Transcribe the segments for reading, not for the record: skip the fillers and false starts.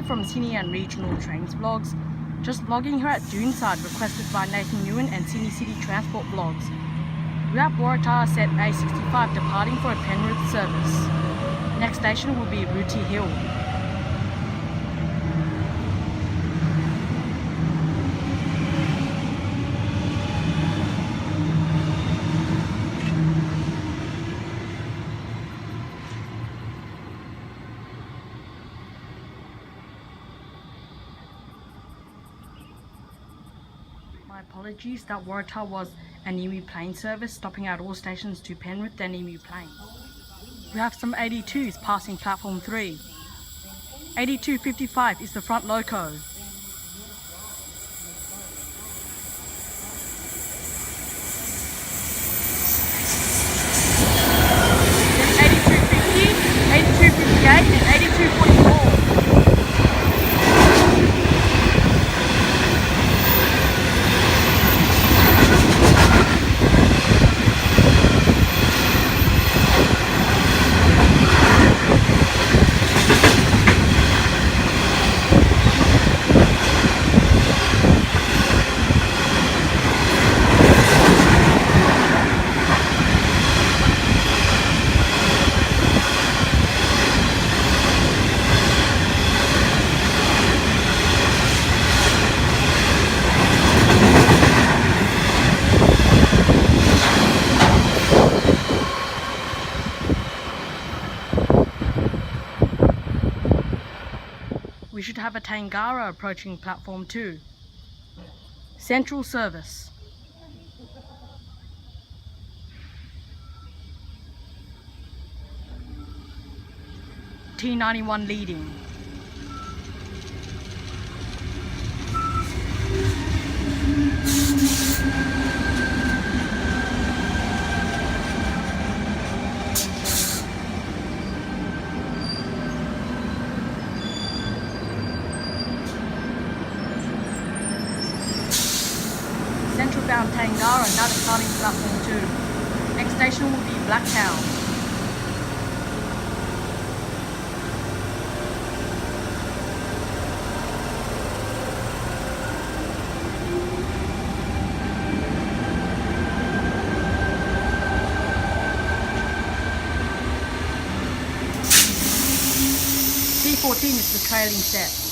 from Sydney and Regional Trains Vlogs. Just logging here at Doonside, requested by Nathan Ewan and Sydney City Transport Vlogs. We have Waratah set A65 departing for a Penrith service. Next station will be Rooty Hill. My apologies, that Waratah was an Emu plane service stopping at all stations to Penrith and Emu planes. We have some 82s passing platform 3. 8255 is the front loco. Then 8250, 8258 and 8244. We should have a Tangara approaching platform 2. Central service. T91 leading. Central bound Tangara now departing platform 2. Next station will be Blacktown. T14 is the trailing set.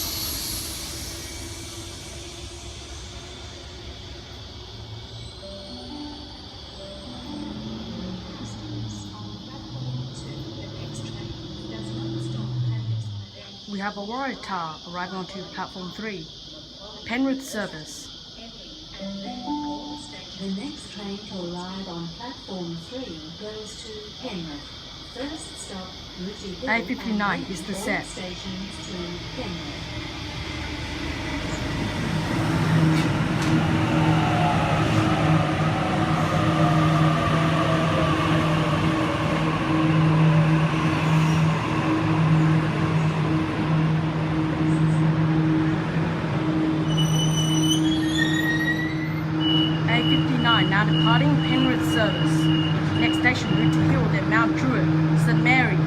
We have a Waratah arriving onto platform 3. Penrith service. The next train to arrive on platform 3 goes to Penrith. First stop, Rooty Hill. A59 is the set. Stations to Penrith. A59 now departing Penrith service. Next station Rooty Hill, then Mount Druitt, St Mary's,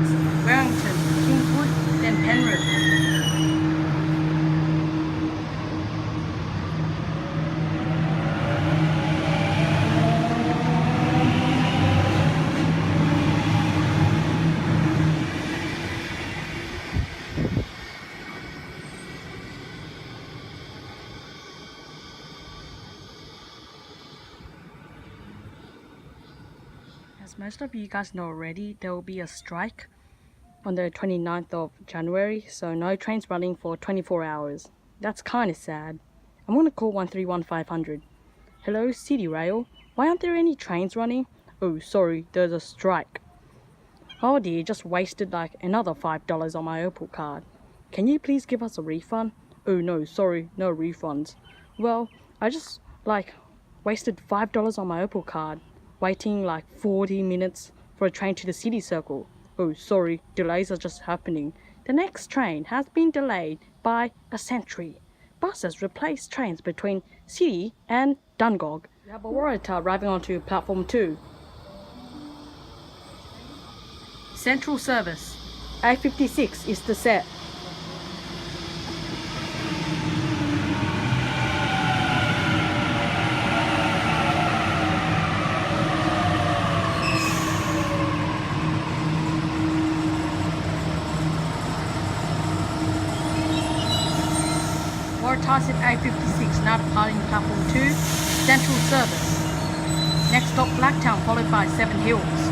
Wellington, Kingswood, then Penrith. As most of you guys know already, there will be a strike on the 29th of January, so no trains running for 24 hours. That's kind of sad. I'm going to call 131500. Hello, City Rail. Why aren't there any trains running? Oh, sorry, there's a strike. Oh dear, just wasted like another $5 on my Opal card. Can you please give us a refund? Oh no, sorry, no refunds. Well, I just wasted $5 on my Opal card, waiting like 40 minutes for a train to the city circle. Oh sorry, delays are just happening. The next train has been delayed by a century. Buses replace trains between City and Dungog. We have a Waratah arriving onto platform 2. Central service. A56 is the set. Tyson A56 now departing platform 2, Central service. Next stop Blacktown, followed by Seven Hills.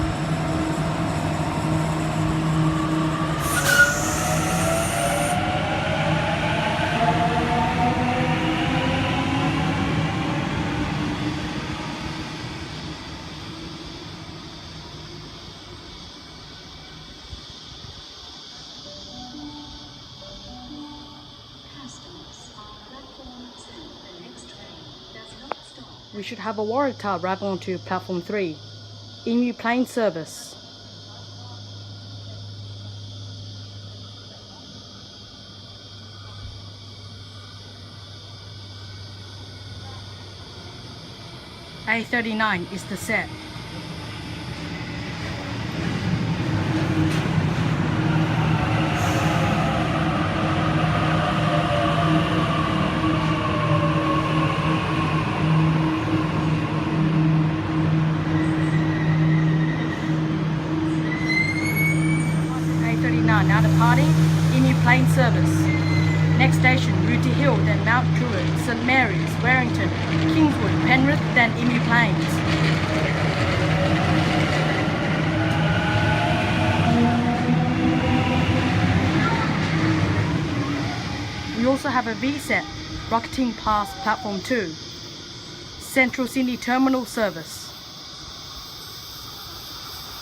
We should have a Waratah wrap onto platform 3. Emu plane service. A39 is the set. Now departing, Emu plane service. Next station, Rooty Hill, then Mount Druitt, St Mary's, Warrington, Kingswood, Penrith, then Emu planes. We also have a V-set, rocketing past platform 2. Central Sydney terminal service.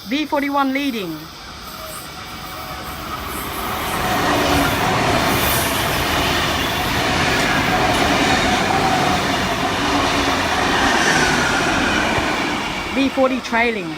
V41 leading. V40 trailing.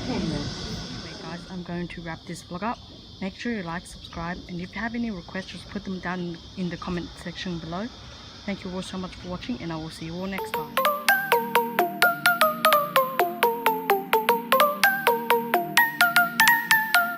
Anyway guys, I'm going to wrap this vlog up. Make sure you like, subscribe, and if you have any requests, just put them down in the comment section below. Thank you all so much for watching, and I will see you all next time.